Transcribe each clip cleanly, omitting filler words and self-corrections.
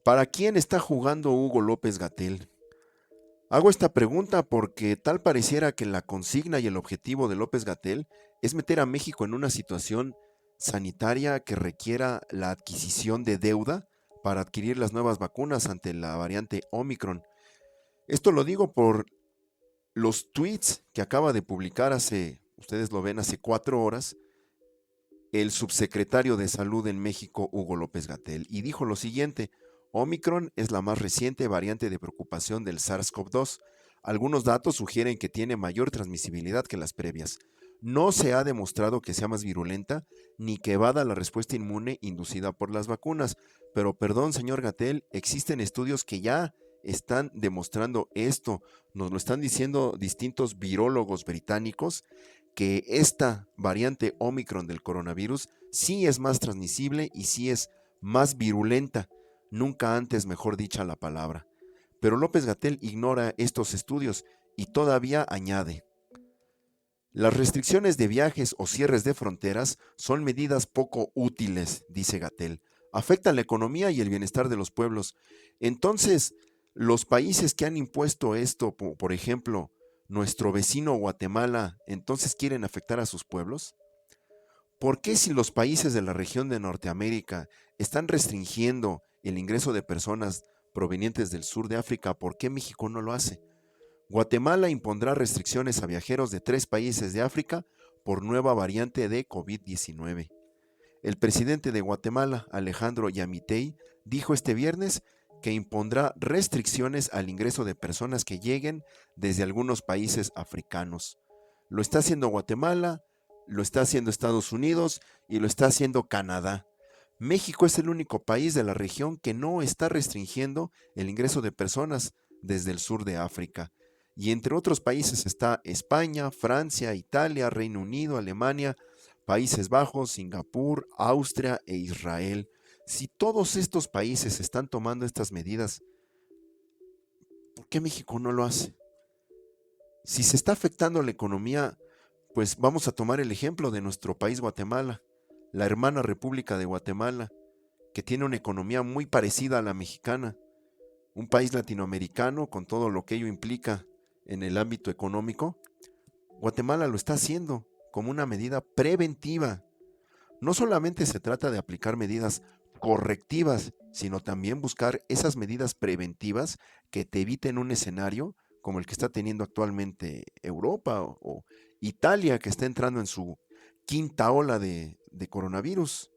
¿Para quién está jugando Hugo López Gatell? Hago esta pregunta porque tal pareciera que la consigna y el objetivo de López Gatell es meter a México en una situación sanitaria que requiera la adquisición de deuda para adquirir las nuevas vacunas ante la variante Omicron. Esto lo digo por los tweets que acaba de publicar ustedes lo ven, hace 4 horas, el subsecretario de Salud en México, Hugo López Gatell, y dijo lo siguiente: Omicron es la más reciente variante de preocupación del SARS-CoV-2. Algunos datos sugieren que tiene mayor transmisibilidad que las previas. No se ha demostrado que sea más virulenta ni que evada la respuesta inmune inducida por las vacunas. Pero perdón, señor Gatell, existen estudios que ya están demostrando esto. Nos lo están diciendo distintos virólogos británicos que esta variante Omicron del coronavirus sí es más transmisible y sí es más virulenta, nunca antes mejor dicha la palabra. Pero López Gatell ignora estos estudios y todavía añade: las restricciones de viajes o cierres de fronteras son medidas poco útiles, dice Gatell. Afectan la economía y el bienestar de los pueblos. Entonces, los países que han impuesto esto, por ejemplo, nuestro vecino Guatemala, entonces quieren afectar a sus pueblos. ¿Por qué, si los países de la región de Norteamérica están restringiendo el ingreso de personas provenientes del sur de África, por qué México no lo hace? Guatemala impondrá restricciones a viajeros de 3 países de África por nueva variante de COVID-19. El presidente de Guatemala, Alejandro Yamatei, dijo este viernes que impondrá restricciones al ingreso de personas que lleguen desde algunos países africanos. Lo está haciendo Guatemala, lo está haciendo Estados Unidos y lo está haciendo Canadá. México es el único país de la región que no está restringiendo el ingreso de personas desde el sur de África. Y entre otros países está España, Francia, Italia, Reino Unido, Alemania, Países Bajos, Singapur, Austria e Israel. Si todos estos países están tomando estas medidas, ¿por qué México no lo hace? Si se está afectando la economía, pues vamos a tomar el ejemplo de nuestro país, Guatemala, la hermana República de Guatemala, que tiene una economía muy parecida a la mexicana, un país latinoamericano con todo lo que ello implica en el ámbito económico. Guatemala lo está haciendo como una medida preventiva. No solamente se trata de aplicar medidas correctivas, sino también buscar esas medidas preventivas que te eviten un escenario como el que está teniendo actualmente Europa o Italia, que está entrando en su quinta ola de coronavirus,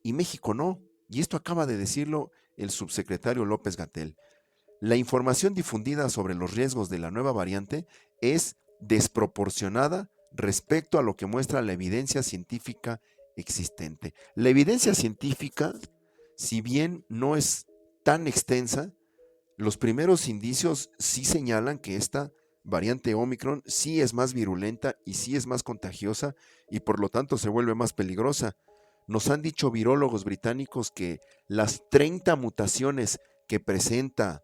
y México no. Y esto acaba de decirlo el subsecretario López Gatell. La información difundida sobre los riesgos de la nueva variante es desproporcionada respecto a lo que muestra la evidencia científica existente. La evidencia científica, si bien no es tan extensa, los primeros indicios sí señalan que esta variante Omicron sí es más virulenta y sí es más contagiosa y por lo tanto se vuelve más peligrosa. Nos han dicho virólogos británicos que las 30 mutaciones que presenta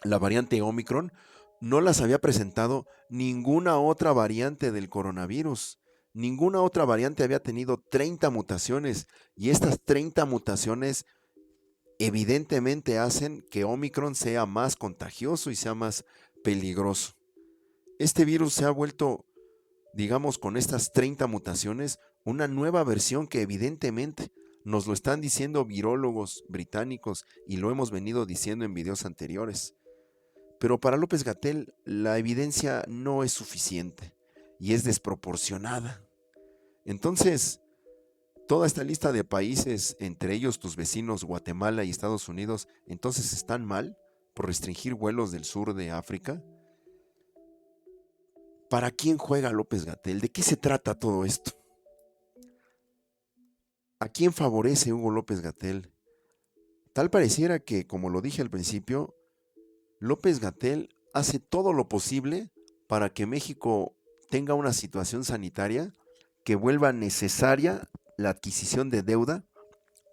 la variante Omicron no las había presentado ninguna otra variante del coronavirus. Ninguna otra variante había tenido 30 mutaciones y estas 30 mutaciones evidentemente hacen que Omicron sea más contagioso y sea más peligroso. Este virus se ha vuelto, digamos, con estas 30 mutaciones, una nueva versión que evidentemente nos lo están diciendo virólogos británicos y lo hemos venido diciendo en videos anteriores. Pero para López Gatell la evidencia no es suficiente y es desproporcionada. Entonces, toda esta lista de países, entre ellos tus vecinos Guatemala y Estados Unidos, entonces están mal por restringir vuelos del sur de África. ¿Para quién juega López Gatell? ¿De qué se trata todo esto? ¿A quién favorece Hugo López Gatell? Tal pareciera que, como lo dije al principio, López Gatell hace todo lo posible para que México tenga una situación sanitaria que vuelva necesaria la adquisición de deuda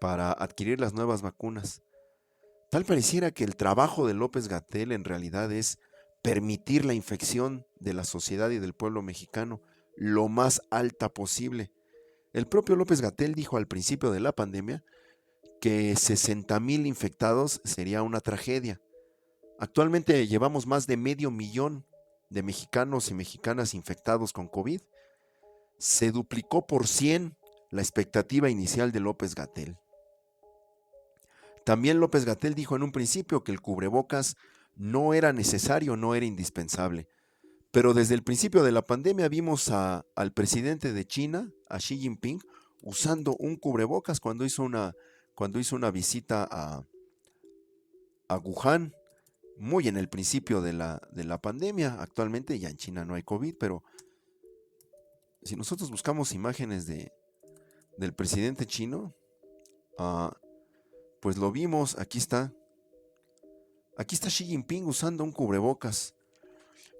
para adquirir las nuevas vacunas. Tal pareciera que el trabajo de López Gatell en realidad es permitir la infección de la sociedad y del pueblo mexicano lo más alta posible. El propio López Gatell dijo al principio de la pandemia que 60,000 infectados sería una tragedia. Actualmente llevamos más de 500,000 de mexicanos y mexicanas infectados con COVID. Se duplicó por 100 la expectativa inicial de López-Gatell. También López-Gatell dijo en un principio que el cubrebocas no era necesario, no era indispensable. Pero desde el principio de la pandemia vimos al presidente de China, a Xi Jinping, usando un cubrebocas cuando hizo una visita a Wuhan, muy en el principio de la pandemia. Actualmente ya en China no hay COVID, pero si nosotros buscamos imágenes del presidente chino, uh, pues lo vimos, aquí está. Aquí está Xi Jinping usando un cubrebocas.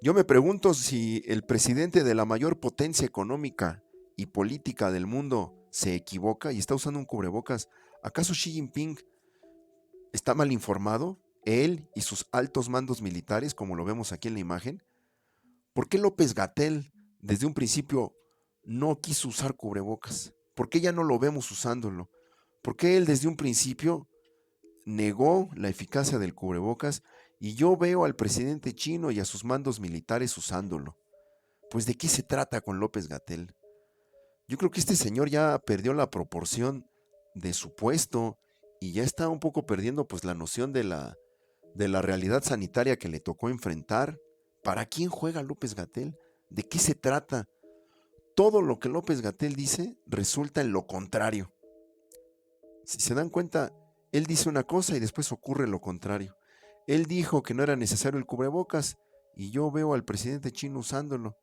Yo me pregunto si el presidente de la mayor potencia económica y política del mundo se equivoca y está usando un cubrebocas. ¿Acaso Xi Jinping está mal informado? Él y sus altos mandos militares, como lo vemos aquí en la imagen. ¿Por qué López-Gatell desde un principio no quiso usar cubrebocas? ¿Por qué ya no lo vemos usándolo? ¿Por qué él desde un principio negó la eficacia del cubrebocas y yo veo al presidente chino y a sus mandos militares usándolo? Pues ¿de qué se trata con López-Gatell? Yo creo que este señor ya perdió la proporción de su puesto y ya está un poco perdiendo pues la noción de la realidad sanitaria que le tocó enfrentar. ¿Para quién juega López-Gatell? ¿De qué se trata? Todo lo que López-Gatell dice resulta en lo contrario. Si se dan cuenta, él dice una cosa y después ocurre lo contrario. Él dijo que no era necesario el cubrebocas y yo veo al presidente chino usándolo.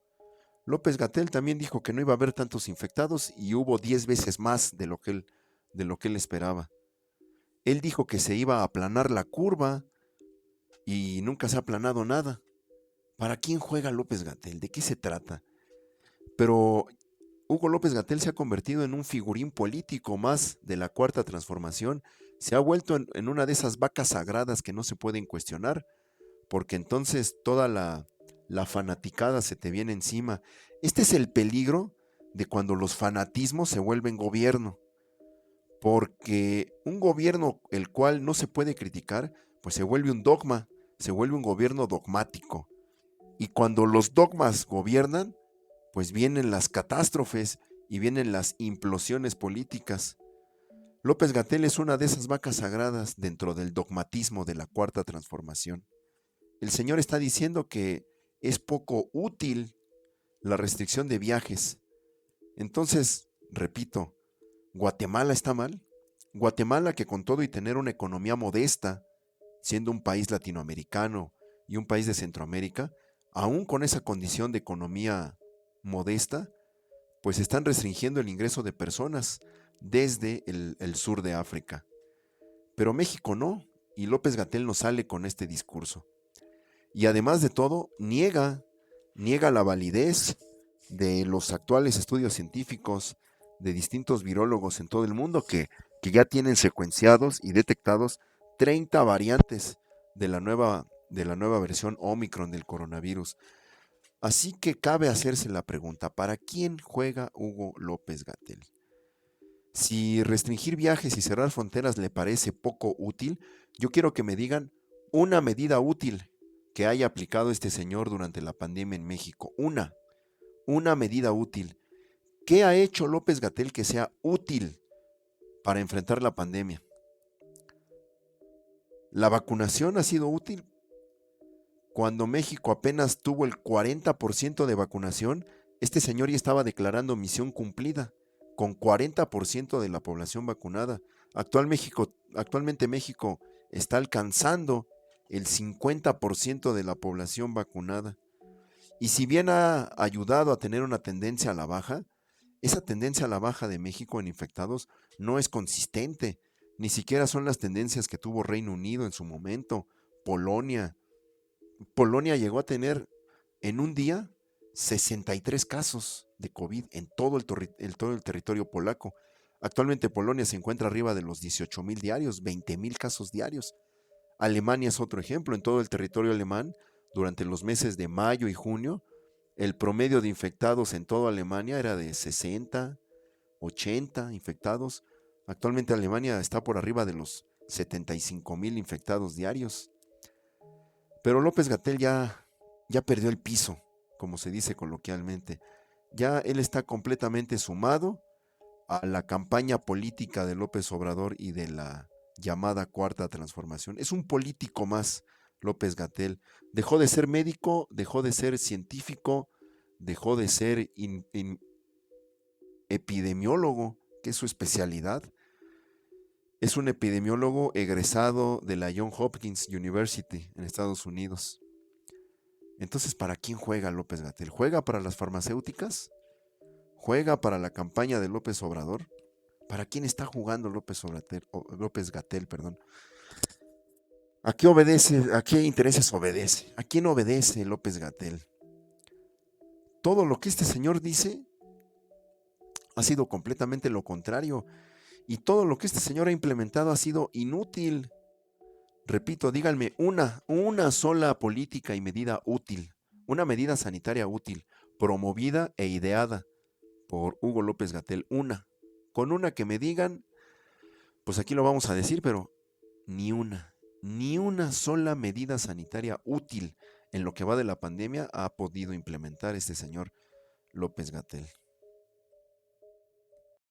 López-Gatell también dijo que no iba a haber tantos infectados y hubo 10 veces más de lo que él esperaba. Él dijo que se iba a aplanar la curva y nunca se ha aplanado nada. ¿Para quién juega López-Gatell? ¿De qué se trata? Pero Hugo López-Gatell se ha convertido en un figurín político más de la Cuarta Transformación. Se ha vuelto en una de esas vacas sagradas que no se pueden cuestionar, porque entonces toda la fanaticada se te viene encima. Este es el peligro de cuando los fanatismos se vuelven gobierno, porque un gobierno el cual no se puede criticar, pues se vuelve un dogma, se vuelve un gobierno dogmático. Y cuando los dogmas gobiernan, pues vienen las catástrofes y vienen las implosiones políticas. López-Gatell es una de esas vacas sagradas dentro del dogmatismo de la Cuarta Transformación. El señor está diciendo que es poco útil la restricción de viajes. Entonces, repito, ¿Guatemala está mal? Guatemala, que con todo y tener una economía modesta, siendo un país latinoamericano y un país de Centroamérica, aún con esa condición de economía modesta, pues están restringiendo el ingreso de personas desde el sur de África. Pero México no, y López-Gatell no sale con este discurso. Y además de todo, niega la validez de los actuales estudios científicos de distintos virólogos en todo el mundo que ya tienen secuenciados y detectados 30 variantes de la nueva versión Omicron del coronavirus. Así que cabe hacerse la pregunta, ¿para quién juega Hugo López-Gatell? Si restringir viajes y cerrar fronteras le parece poco útil, yo quiero que me digan una medida útil que haya aplicado este señor durante la pandemia en México. Una medida útil. ¿Qué ha hecho López-Gatell que sea útil para enfrentar la pandemia? ¿La vacunación ha sido útil? Cuando México apenas tuvo el 40% de vacunación, este señor ya estaba declarando misión cumplida, con 40% de la población vacunada. Actualmente México está alcanzando el 50% de la población vacunada. Y si bien ha ayudado a tener una tendencia a la baja, esa tendencia a la baja de México en infectados no es consistente. Ni siquiera son las tendencias que tuvo Reino Unido en su momento, Polonia. Polonia llegó a tener en un día 63 casos de COVID en todo el territorio polaco. Actualmente Polonia se encuentra arriba de los 18,000 diarios, 20,000 casos diarios. Alemania es otro ejemplo. En todo el territorio alemán, durante los meses de mayo y junio, el promedio de infectados en toda Alemania era de 60, 80 infectados. Actualmente Alemania está por arriba de los 75,000 infectados diarios. Pero López-Gatell ya perdió el piso, como se dice coloquialmente. Ya él está completamente sumado a la campaña política de López Obrador y de la llamada Cuarta Transformación. Es un político más, López-Gatell. Dejó de ser médico, dejó de ser científico, dejó de ser epidemiólogo, que es su especialidad. Es un epidemiólogo egresado de la Johns Hopkins University en Estados Unidos. Entonces, ¿para quién juega López-Gatell? ¿Juega para las farmacéuticas? ¿Juega para la campaña de López Obrador? ¿Para quién está jugando López-Gatell, perdón? ¿A qué obedece? ¿A qué intereses obedece? ¿A quién obedece López-Gatell? Todo lo que este señor dice ha sido completamente lo contrario. Y todo lo que este señor ha implementado ha sido inútil. Repito, díganme una sola política y medida útil, una medida sanitaria útil, promovida e ideada por Hugo López-Gatell, con una que me digan, pues aquí lo vamos a decir, pero ni una sola medida sanitaria útil en lo que va de la pandemia ha podido implementar este señor López-Gatell.